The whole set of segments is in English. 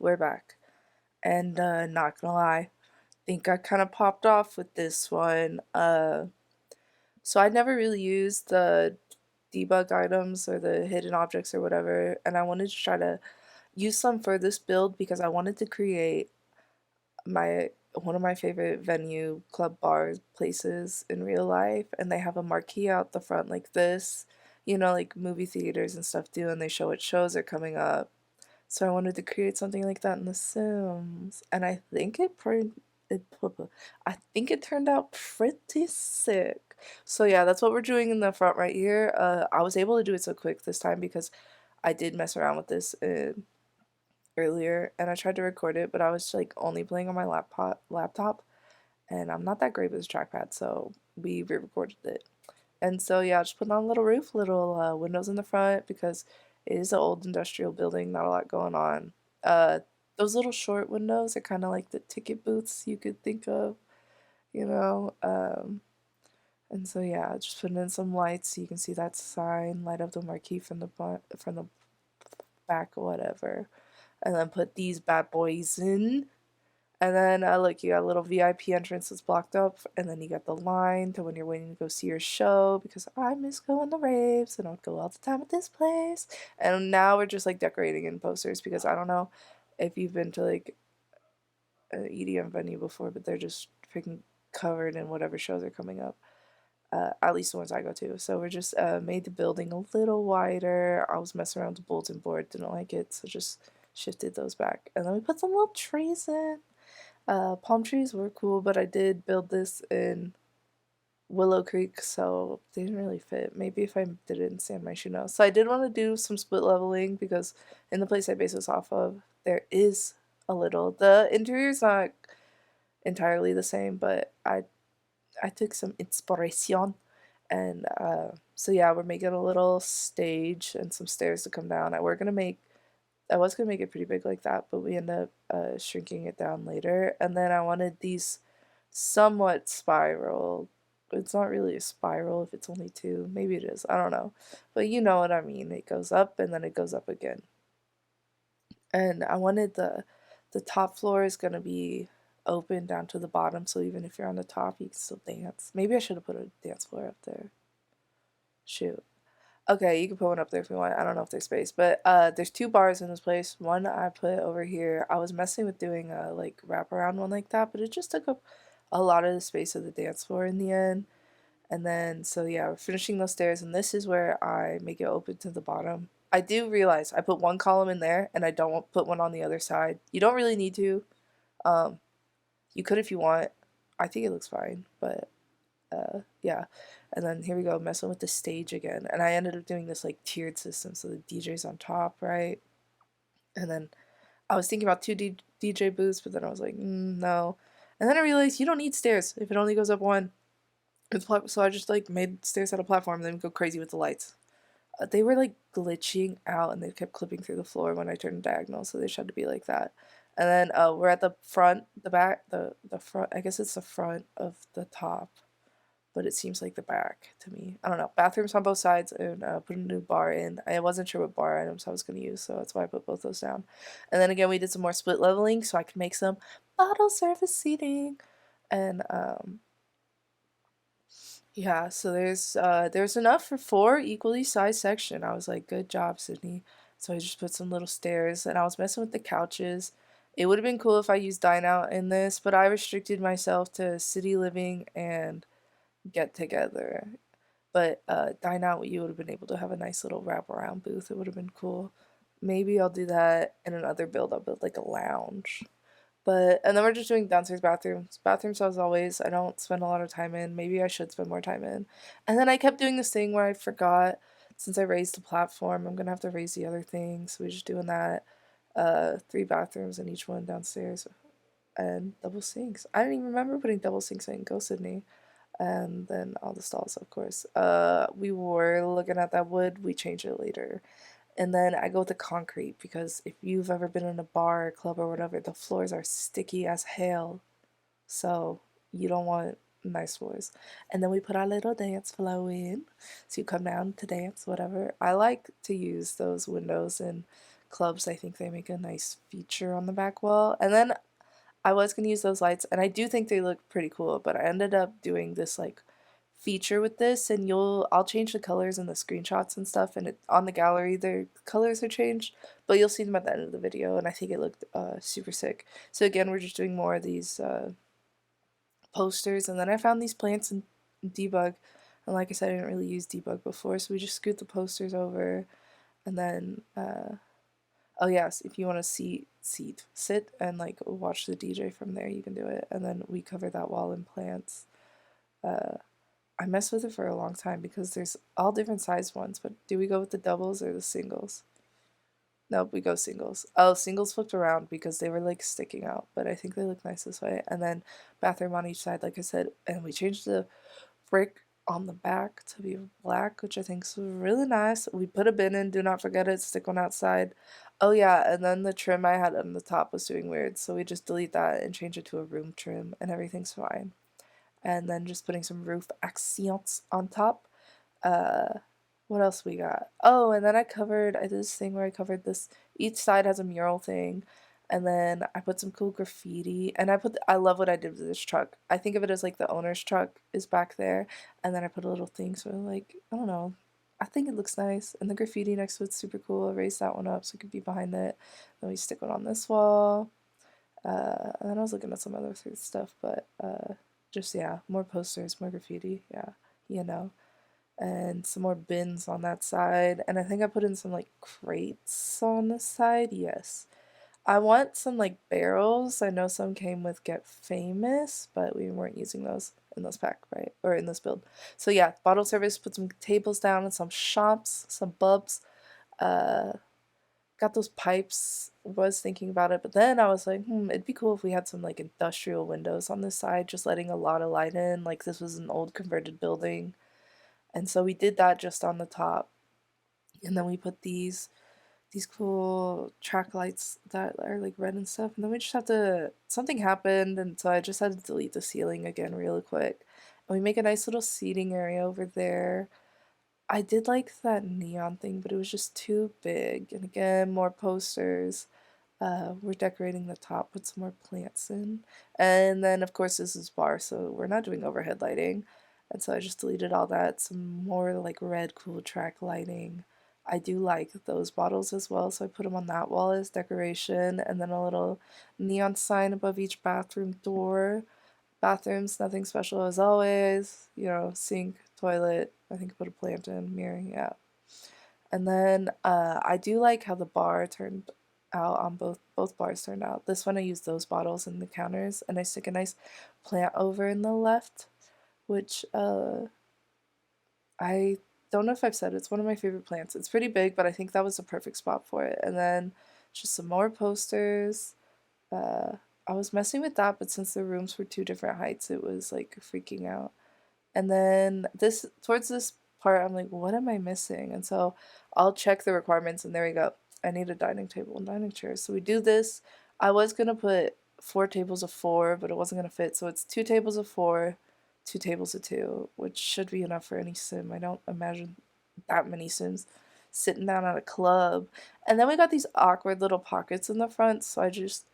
we're back. And not gonna lie, think I kind of popped off with this one. So I never really used the debug items or the hidden objects or whatever, and I wanted to try to use some for this build because I wanted to create my one of my favorite venue club bars places in real life, and they have a marquee out the front like this, like movie theaters and stuff do, and they show what shows are coming up. So I wanted to create something like that in The Sims, and it I think it turned out pretty sick. So yeah, that's what we're doing in the front right here. I was able to do it so quick this time because I did mess around with this earlier, and I tried to record it, but I was like only playing on my laptop, and I'm not that great with a trackpad, so we re-recorded it. And so yeah, just putting on a little roof, little windows in the front because it is an old industrial building, not a lot going on. Uh, those little short windows are kind of like the ticket booths you could think of, you know. And so yeah, just putting in some lights so you can see that sign, light up the marquee from the back or whatever, and then put these bad boys in. And then look, you got a little VIP entrance that's blocked up, and then you got the line to when you're waiting to go see your show because I miss going to raves and I would go all the time at this place. And now we're just like decorating in posters because I don't know if you've been to like an EDM venue before, but they're just freaking covered in whatever shows are coming up. At least the ones I go to. So we're just made the building a little wider. I was messing around with the bulletin board, didn't like it, so just shifted those back. And then we put some little trees in. Palm trees were cool, but I did build this in Willow Creek, so they didn't really fit. Maybe if I did it in San Myshuno. So I did want to do some split leveling because in the place I base this off of, there is a little. The interior's not entirely the same, but I took some inspiration, and so yeah, we're making a little stage and some stairs to come down. I was gonna make it pretty big like that, but we ended up shrinking it down later. And then I wanted these somewhat spiral. It's not really a spiral if it's only two. Maybe it is. I don't know. But you know what I mean. It goes up and then it goes up again. And I wanted the top floor is gonna be open down to the bottom, so even if you're on the top, you can still dance. Maybe I should have put a dance floor up there. Shoot. Okay, you can put one up there if you want. I don't know if there's space, but there's two bars in this place. One I put over here. I was messing with doing a like wraparound one like that, but it just took up a lot of the space of the dance floor in the end. And then so yeah, we're finishing those stairs, and this is where I make it open to the bottom. I do realize I put one column in there, and I don't put one on the other side. You don't really need to. Um, you could if you want. I think it looks fine, but yeah. And then here we go, messing with the stage again. And I ended up doing this like tiered system, so the DJ's on top, right? And then I was thinking about two DJ booths, but then I was like, no. And then I realized you don't need stairs if it only goes up one. So I just like made stairs out of platform and then go crazy with the lights. They were like glitching out and they kept clipping through the floor when I turned diagonal, so they had to be like that. And then we're at the front, the back, the front. I guess it's the front of the top, but it seems like the back to me. I don't know. Bathrooms on both sides, and put a new bar in. I wasn't sure what bar items I was going to use, so that's why I put both those down. And then again, we did some more split leveling so I could make some bottle service seating. And yeah, so there's enough for 4 equally sized section. I was like, good job, Sydney. So I just put some little stairs, and I was messing with the couches. It would have been cool if I used dine out in this, but I restricted myself to city living and get together. But dine out, you would have been able to have a nice little wraparound booth. It would have been cool. Maybe I'll do that in another build. I'll build like a lounge. But and then we're just doing downstairs bathrooms. Bathrooms as always, I don't spend a lot of time in. Maybe I should spend more time in. And then I kept doing this thing where I forgot since I raised the platform, I'm gonna have to raise the other thing. So we're just doing that. 3 bathrooms in each one downstairs and double sinks. I didn't even remember putting double sinks in. Go Sydney. And then all the stalls, of course. We were looking at that wood. We changed it later. And then I go with the concrete because if you've ever been in a bar or club or whatever, the floors are sticky as hell. So you don't want nice floors. And then we put our little dance floor in. So you come down to dance, whatever. I like to use those windows in clubs, I think they make a nice feature on the back wall. And then I was gonna use those lights, and I do think they look pretty cool, but I ended up doing this like feature with this, and I'll change the colors in the screenshots and stuff, and on the gallery their colors are changed, but you'll see them at the end of the video, and I think it looked super sick. So again, we're just doing more of these posters, and then I found these plants in debug, and like I said, I didn't really use debug before, so we just scoot the posters over, and then oh yes, if you want to sit and like watch the DJ from there, you can do it. And then we cover that wall in plants. I messed with it for a long time because there's all different size ones, but do we go with the doubles or the singles? Nope, we go singles. Oh, singles flipped around because they were like sticking out, but I think they look nice this way. And then bathroom on each side, like I said, and we changed the brick on the back to be black, which I think is really nice. We put a bin in, do not forget it, stick one outside. Oh yeah, and then the trim I had on the top was doing weird, so we just delete that and change it to a room trim, and everything's fine. And then just putting some roof accents on top. Uh, what else we got? Oh, and then I did this thing where I covered this, each side has a mural thing, and then I put some cool graffiti, and I love what I did with this truck. I think of it as like the owner's truck is back there, and then I put a little thing, so like, I don't know, I think it looks nice, and the graffiti next to it's super cool. I raised that one up so it could be behind it. Then we stick one on this wall, and then I was looking at some other stuff, but just, yeah, more posters, more graffiti, yeah, you know, and some more bins on that side. And I think I put in some like crates on this side, yes. I want some like barrels. I know some came with Get Famous, but we weren't using those in this pack, right? Or in this build. So yeah, bottle service, put some tables down and some shops, some bubs. Uh, got those pipes, was thinking about it, but then I was like, it'd be cool if we had some like industrial windows on this side, just letting a lot of light in, like this was an old converted building. And so we did that just on the top. And then we put these cool track lights that are like red and stuff. And then we just have to, something happened, and so I just had to delete the ceiling again real quick. And we make a nice little seating area over there. I did like that neon thing, but it was just too big. And again, more posters. We're decorating the top with some more plants in. And then, of course, this is bar, so we're not doing overhead lighting. And so I just deleted all that. Some more like red cool track lighting. I do like those bottles as well, so I put them on that wall as decoration. And then a little neon sign above each bathroom door. Bathrooms, nothing special as always. You know, sink, toilet. I think I put a plant in, mirror, yeah. And then I do like how the bar turned out on both bars turned out. This one I use those bottles in the counters, and I stick a nice plant over in the left, which I don't know if I've said it's one of my favorite plants. It's pretty big, but I think that was the perfect spot for it. And then just some more posters. I was messing with that, but since the rooms were two different heights, it was like freaking out. And then towards this part, I'm like, what am I missing? And so I'll check the requirements, and there we go. I need a dining table and dining chairs. So we do this. I was gonna put 4 tables of 4, but it wasn't gonna fit. So it's 2 tables of 4, 2 tables of 2, which should be enough for any sim. I don't imagine that many sims sitting down at a club. And then we got these awkward little pockets in the front, so I just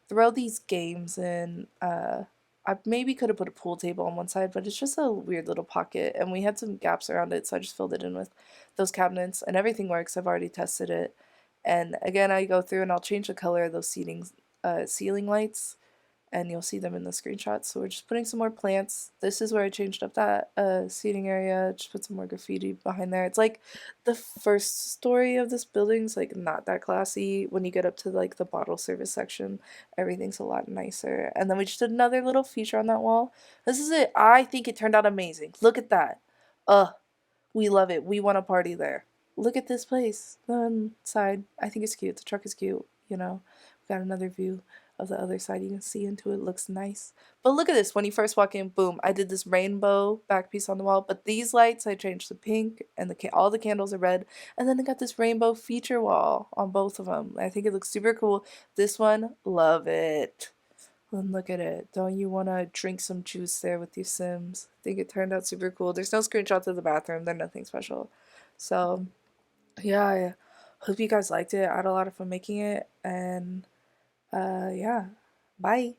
throw these games in. I maybe could have put a pool table on one side, but it's just a weird little pocket, and we had some gaps around it, so I just filled it in with those cabinets, and everything works. I've already tested it. And again, I go through and I'll change the color of those ceiling lights, and you'll see them in the screenshots. So we're just putting some more plants. This is where I changed up that seating area, just put some more graffiti behind there. It's like the first story of this building's like not that classy. When you get up to like the bottle service section, everything's a lot nicer. And then we just did another little feature on that wall. This is it. I think it turned out amazing. Look at that. Ugh, we love it. We want to party there. Look at this place. The side. I think it's cute. The truck is cute, you know. We got another view of the other side. You can see into it. Looks nice. But look at this. When you first walk in, boom, I did this rainbow back piece on the wall. But these lights, I changed to pink, and all the candles are red. And then I got this rainbow feature wall on both of them. I think it looks super cool. This one, love it. And look at it. Don't you want to drink some juice there with your Sims? I think it turned out super cool. There's no screenshots of the bathroom. They're nothing special. So, yeah, Hope you guys liked it. I had a lot of fun making it, and yeah, bye.